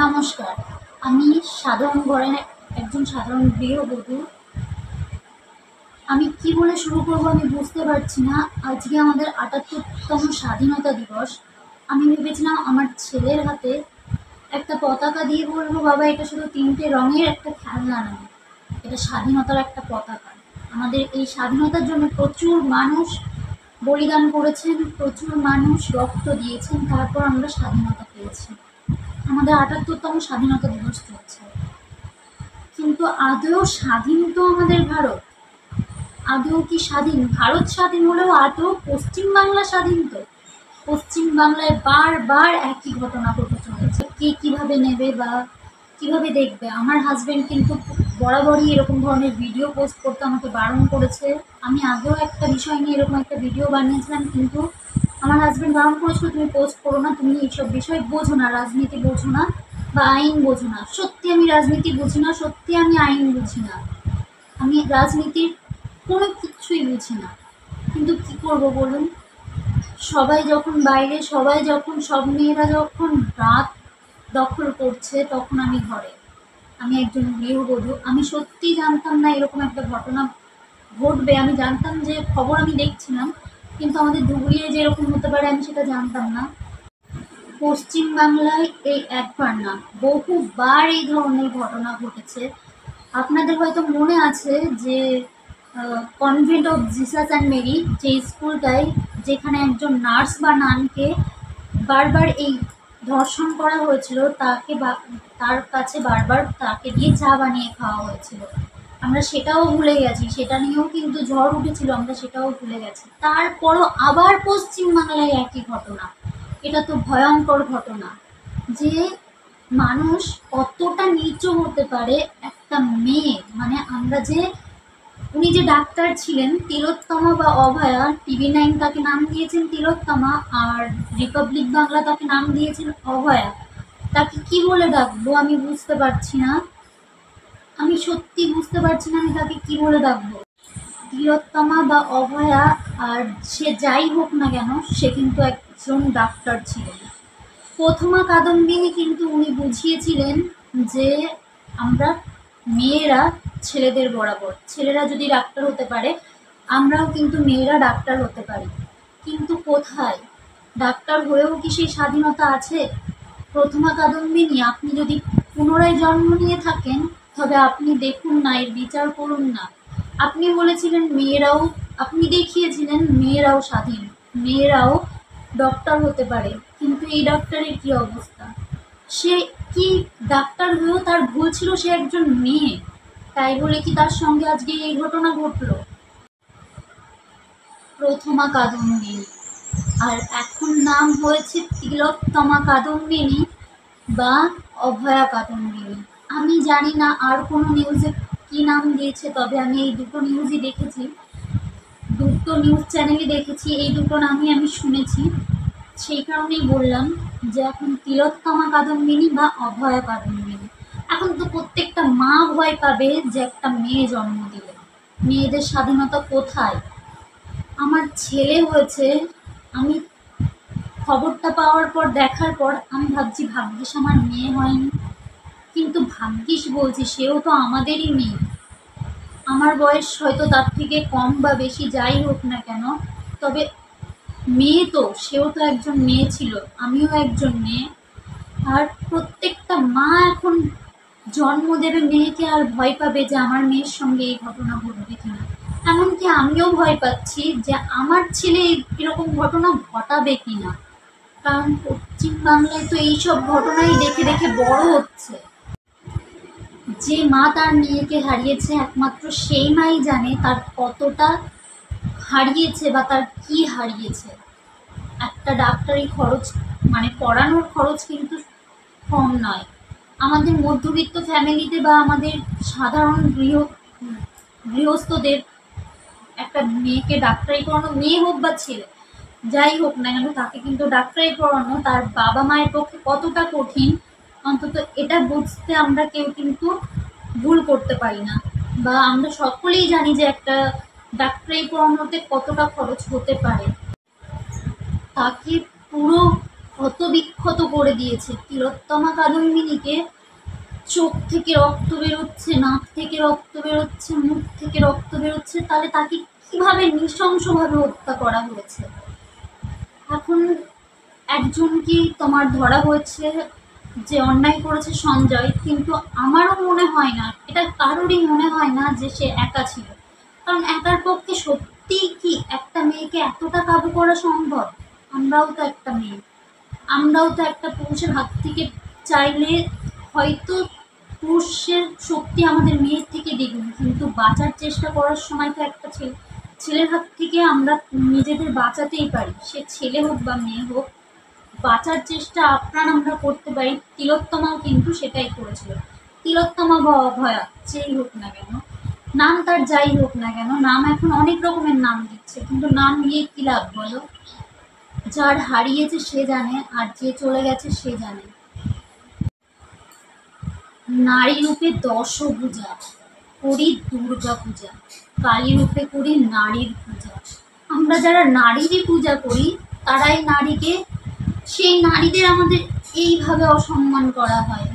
নমস্কার। আমি সাধারণ ঘরের একজন সাধারণ গৃহবধূ। আমি কি বলে শুরু করব আমি বুঝতে পারছি না। আজকে আমাদের ৭৮তম স্বাধীনতা দিবস। আমি ভেবেছিলাম আমার ছেলের হাতে একটা পতাকা দিয়ে বলবো, বাবা এটা শুধু ৩টে রঙের একটা খেলনা নয়, এটা স্বাধীনতার একটা পতাকা। আমাদের এই স্বাধীনতার জন্য প্রচুর মানুষ বলিদান করেছেন, প্রচুর মানুষ রক্ত দিয়েছেন, তারপর আমরা স্বাধীনতা পেয়েছি। আমাদের ৭৮তম স্বাধীনতা দিবস চলছে, কিন্তু আদৌ স্বাধীন তো আমাদের ভারত? আদৌ কি স্বাধীন? ভারত স্বাধীন হলেও আদৌ পশ্চিমবাংলা স্বাধীন তো? পশ্চিমবাংলায় বারবার একই ঘটনা ঘটে চলেছে। কে কিভাবে নেবে বা কিভাবে দেখবে? আমার হাজবেন্ড কিন্তু বরাবরই এরকম ধরনের ভিডিও পোস্ট করতে আমাকে বারণ করেছে। আমি আগেও একটা বিষয় নিয়ে এরকম একটা ভিডিও বানিয়েছিলাম, কিন্তু আমার হাজবেন্ড বারণ করেছিল, তুমি পোস্ট করো না, তুমি এইসব বিষয় বোঝো না, রাজনীতি বোঝো না বা আইন বোঝো না। সত্যি আমি রাজনীতি বুঝি না, সত্যি আমি আইন বুঝি না, আমি রাজনীতির কোনো কিছুই বুঝি না। কিন্তু কি করব বলুন? সবাই যখন বাইরে, সবাই যখন, সব মেয়েরা যখন রাত দখল করছে, তখন আমি ঘরে। আমি একজন গৃহবধূ। আমি সত্যিই জানতাম না এরকম একটা ঘটনা ঘটবে। আমি জানতাম যে খবর আমি দেখছিলাম, কিন্তু আমাদের ধুবুলিয়ায় যে এরকম হতে পারে আমি সেটা জানতাম না। পশ্চিমবাংলায় এই একবার না, বহুবার এই ধরনের ঘটনা ঘটেছে। আপনাদের হয়তো মনে আছে যে convent of Jesus and Mary, যে স্কুলটায়, যেখানে একজন নার্স বা নানকে বারবার এই ধর্ষণ করা হয়েছিল, তার কাছে বারবার তাকে দিয়ে চা বানিয়ে খাওয়া হয়েছিল। আমরা সেটাও ভুলে গেছি, সেটা নিয়েও কিন্তু ঝড় উঠেছিল, আমরা সেটাও ভুলে গেছি। তারপরও আবার পশ্চিমবাংলায় একই ঘটনা। এটা তো ভয়ঙ্কর ঘটনা, যে মানুষ কতটা নিচু হতে পারে। একটা মেয়ে, মানে আমরা যে, উনি যে ডাক্তার ছিলেন তিলোত্তমা বা অভয়া, TV9 তাকে নাম দিয়েছেন তিলোত্তমা, আর রিপাবলিক বাংলা তাকে নাম দিয়েছেন অভয়া। তাকে কি বলে ডাকবো আমি বুঝতে পারছি না। আমি সত্যি বুঝতে পারছি না আমি তাকে কি বলে ডাকবো। তিলোত্তমা বা অভয়া, আর সে যাই হোক না কেন, সে কিন্তু একজন ডাক্তার ছিলেন। প্রথমা কাদম্বিনী কিন্তু উনি বুঝিয়েছিলেন যে আমরা মেয়েরা ছেলেদের বরাবর, ছেলেরা যদি ডাক্তার হতে পারে, আমরাও কিন্তু মেয়েরা ডাক্তার হতে পারি। কিন্তু কোথায়? ডাক্তার হয়েও কি সেই স্বাধীনতা আছে? প্রথমা কাদম্বিনী, আপনি যদি পুনরায় জন্ম নিয়ে থাকেন, তবে আপনি দেখুন না, এর বিচার করুন না। আপনি বলেছিলেন মেয়েরাও, আপনি দেখিয়েছিলেন মেয়েরাও স্বাধীন, মেয়েরাও ডক্টর হতে পারে, কিন্তু এই ডাক্তারের কি অবস্থা? সে কি ডাক্তার হয়েও তার ভুল ছিল, সে একজন মেয়ে, তাই বলে কি তার সঙ্গে আজকে এই ঘটনা ঘটলো? প্রথমা কাদম্বিনী, আর এখন নাম হয়েছে তিলোত্তমা কাদম্বিনী বা অভয়া কাদম্বিনী। আমি জানি না আর কোনো নিউজে কি নাম দিয়েছে, তবে আমি এই দুটো নিউজই দেখেছি, দুটো নিউজ চ্যানেলই দেখেছি, এই দুটো নামই আমি শুনেছি। সেই কারণেই বললাম যে এখন তিলোত্তমা কাদম্বিনী বা অভয়া কাদম্বিনী। এখন তো প্রত্যেকটা মা ভয় পাবে যে একটা মেয়ে জন্ম দিলে মেয়েদের স্বাধীনতা কোথায়? আমার ছেলে হয়েছে, আমি খবরটা পাওয়ার পর, দেখার পর আমি ভাবছি ভাগ্যিস আমার মেয়ে হয়নি। কিন্তু ভাগ্যিস বলছি, সেও তো আমাদেরই মেয়ে। আমার বয়স হয়তো তার থেকে কম বা বেশি, যাই হোক না কেন, তবে মেয়ে তো, সেও তো একজন মেয়ে ছিল, আমিও একজন মেয়ে। আর প্রত্যেকটা মা এখন জন্ম দেবে মেয়েকে আর ভয় পাবে যে আমার মেয়ের সঙ্গে এই ঘটনা ঘটবে কিনা। এমনকি আমিও ভয় পাচ্ছি যে আমার ছেলে এরকম ঘটনা ঘটাবে কিনা, কারণ পশ্চিমবাংলায় তো এইসব ঘটনাই দেখে দেখে বড় হচ্ছে। যে মা তার মেয়েকে হারিয়েছে, একমাত্র সেই মাই জানে তার কতটা হারিয়েছে বা তার কি হারিয়েছে। একটা ডাক্তারি খরচ, মানে পড়ানোর খরচ কিন্তু কম নয়। আমাদের মধ্যবিত্ত ফ্যামিলিতে বা আমাদের সাধারণ গৃহস্থদের একটা মেয়েকে ডাক্তারি পড়ানো, মেয়ে হোক বা ছেলে যাই হোক না কেন, তাকে কিন্তু ডাক্তারি পড়ানো তার বাবা মায়ের পক্ষে কতটা কঠিন, অন্তত এটা বুঝতে আমরা কেউ কিন্তু ভুল করতে পারি না। বা আমরা সকলেই জানি যে একটা ডাক্তারি পড়ানোতে কতটা খরচ হতে পারে। তাকে পুরো ক্ষতবিক্ষত করে দিয়েছে। তিলোত্তমা কাদম্বিনীকে চোখ থেকে রক্ত বেরোচ্ছে, নাক থেকে রক্ত বেরোচ্ছে, মুখ থেকে রক্ত বেরোচ্ছে, তাহলে তাকে কিভাবে নৃশংসভাবে হত্যা করা হয়েছে। এখন একজন কি তোমার ধরা হয়েছে যে অন্যায় করেছে সঞ্জয়, কিন্তু আমারও মনে হয় না, এটা কারোরই মনে হয় না যে সে একা ছিল। কারণ একার পক্ষে সত্যিই কি একটা মেয়েকে এতটা কাবু করা সম্ভব? আমরাও তো একটা মেয়ে, আমরাও তো একটা পুরুষের হাত থেকে চাইলে হয়তো পুরুষের শক্তি আমাদের মেয়ের থেকে দ্বিগুণ, কিন্তু বাঁচার চেষ্টা করার সময় তো একটা ছেলের হাত থেকে আমরা নিজেদের বাঁচাতেই পারি, সে ছেলে হোক বা মেয়ে হোক, বাঁচার চেষ্টা আপ্রাণ আমরা করতে পারি। তিলোত্তমাও কিন্তু সেটাই করেছিল। তিলোত্তমা বা অভয়া যেই হোক না কেন, নাম তার যাই হোক না কেন, নাম এখন অনেক রকমের নাম দিচ্ছে, কিন্তু নাম নিয়ে কি লাভ বলো? যার হারিয়েছে সে জানে, আর যে চলে গেছে সে জানে। নারী রূপে দশভূজা, করি দুর্গা পূজা, কালী রূপে করি নারীর পূজা। আমরা যারা নারীরই পূজা করি, তারাই নারীকে, সেই নারীদের আমাদের এইভাবে অসম্মান করা হয়,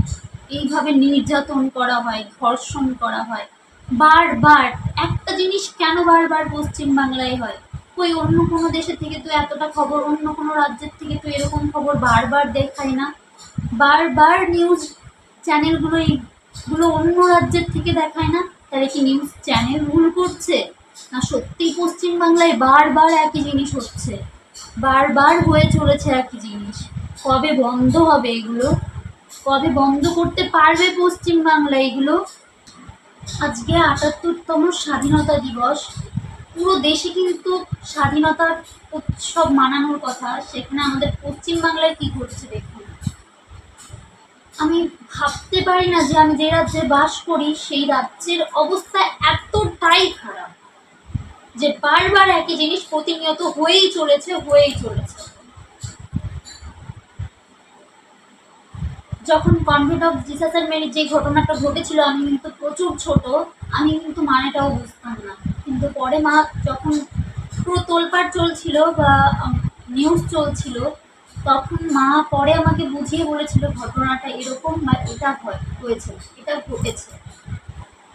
এইভাবে নির্যাতন করা হয়, ধর্ষণ করা হয় বারবার। একটা জিনিস কেন বারবার পশ্চিমবাংলায় হয়? ওই অন্য কোনো দেশের থেকে তো এতটা খবর, অন্য কোনো রাজ্যের থেকে তো এরকম খবর বারবার দেখায় না। বারবার নিউজ চ্যানেলগুলো এইগুলো অন্য রাজ্যের থেকে দেখায় না, তাহলে কি নিউজ চ্যানেল ভুল করছে, না সত্যিই পশ্চিমবাংলায় বারবার একই জিনিস হচ্ছে, বারবার হয়ে চলেছে একই জিনিস? কবে বন্ধ হবে এগুলো? কবে বন্ধ করতে পারবে পশ্চিমবাংলা এগুলো? আজকে ৭৮তম স্বাধীনতা দিবস, পুরো দেশে কিন্তু স্বাধীনতার উৎসব মানানোর কথা, সেখানে আমাদের পশ্চিমবাংলায় কি করছে দেখুন। আমি ভাবতে পারি না যে আমি যে রাজ্যে বাস করি সেই রাজ্যের অবস্থা এতটাই খারাপ যে বারবার একই জিনিস প্রতিনিয়ত হয়েই চলেছে, হয়েই চলেছে। যখন কনভেন্ট অফ জিসাস অ্যান্ড মেরির যে ঘটনাটা ঘটেছিল, আমি কিন্তু প্রচুর ছোট, আমি কিন্তু মানেটাও বুঝতাম না। কিন্তু পরে মা যখন পুরো তোলপাড় চলছিল বা নিউজ চলছিল, তখন মা পরে আমাকে বুঝিয়ে বলেছিল ঘটনাটা এরকম বা এটা হয়েছে, এটা ঘটেছে।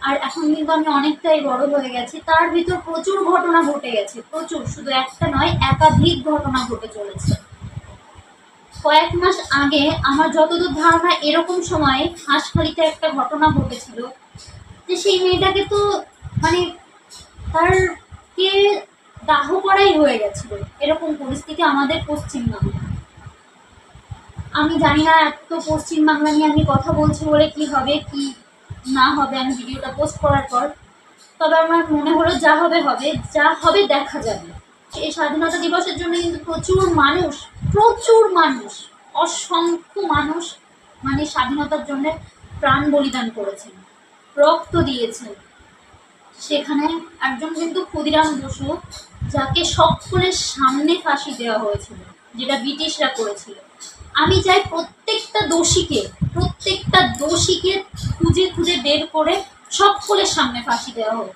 আর এখন কিন্তু আমি অনেকটাই বড় হয়ে গেছি, তার ভিতর প্রচুর ঘটনা ঘটে গেছে, প্রচুর, শুধু একটা নয় একাধিক ঘটনা ঘটে চলেছে। কয়েক মাস আগে আমার যতদূর ধারণা এরকম সময়ে হাঁসখালিতে একটা ঘটনা ঘটেছিল, যে সেই মেয়েটাকে তো মানে তারকে দাহ করাই হয়ে গেছিল, এরকম পরিস্থিতি আমাদের পশ্চিমবাংলা। আমি জানি না এত পশ্চিমবাংলা নিয়ে আমি কথা বলছি বলে কি হবে কি না হবে আমি ভিডিওটা পোস্ট করার পর, তবে আমার মনে হলো যা হবে হবে, যা হবে দেখা যাবে। এই স্বাধীনতা দিবসের জন্য কিন্তু প্রচুর মানুষ, অসংখ্য মানুষ মানে স্বাধীনতার জন্য প্রাণ বলিদান করেছেন, রক্ত দিয়েছেন। সেখানে একজন কিন্তু ক্ষুদিরাম বসু, যাকে সকলের সামনে ফাঁসি দেওয়া হয়েছিল, যেটা ব্রিটিশরা করেছিল। আমি চাই প্রত্যেকটা দোষীকে খুঁজে খুঁজে বের করে সকলের সামনে ফাঁসি দেওয়া হোক,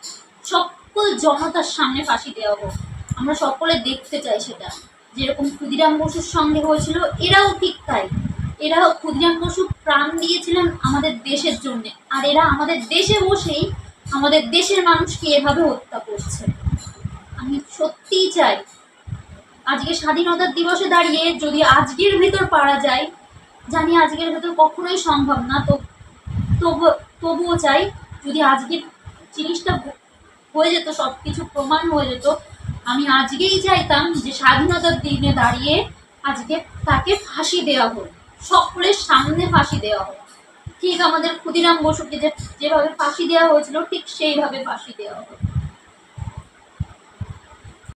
সকল জনতার সামনে ফাঁসি দেওয়া হোক। আমরা সকলে দেখতে চাই সেটা, যেরকম ক্ষুদিরাম বসুর সঙ্গে হয়েছিল, এরাও ঠিক তাই। এরাও ক্ষুদিরাম বসু প্রাণ দিয়েছিলেন আমাদের দেশের জন্যে, আর এরা আমাদের দেশে বসেই আমাদের দেশের মানুষকে এভাবে হত্যা করছে। আমি সত্যিই চাই আজকে স্বাধীনতার দিবসে দাঁড়িয়ে যদি আজকের ভেতর পারা যায়, জানি আজকের ভেতর কখনোই সম্ভব না, তো তবুও চাই যদি আজকের জিনিসটা হয়ে যেত, সব কিছু প্রমাণ হয়ে যেত, আমি আজকেই চাইতাম যে স্বাধীনতার দিনে দাঁড়িয়ে আজকে তাকে ফাঁসি দেওয়া হোক, সকলের সামনে ফাঁসি দেওয়া হোক। ঠিক আমাদের ক্ষুদিরাম বসুকে যেভাবে ফাঁসি দেওয়া হয়েছিল ঠিক সেইভাবে ফাঁসি দেওয়া হোক।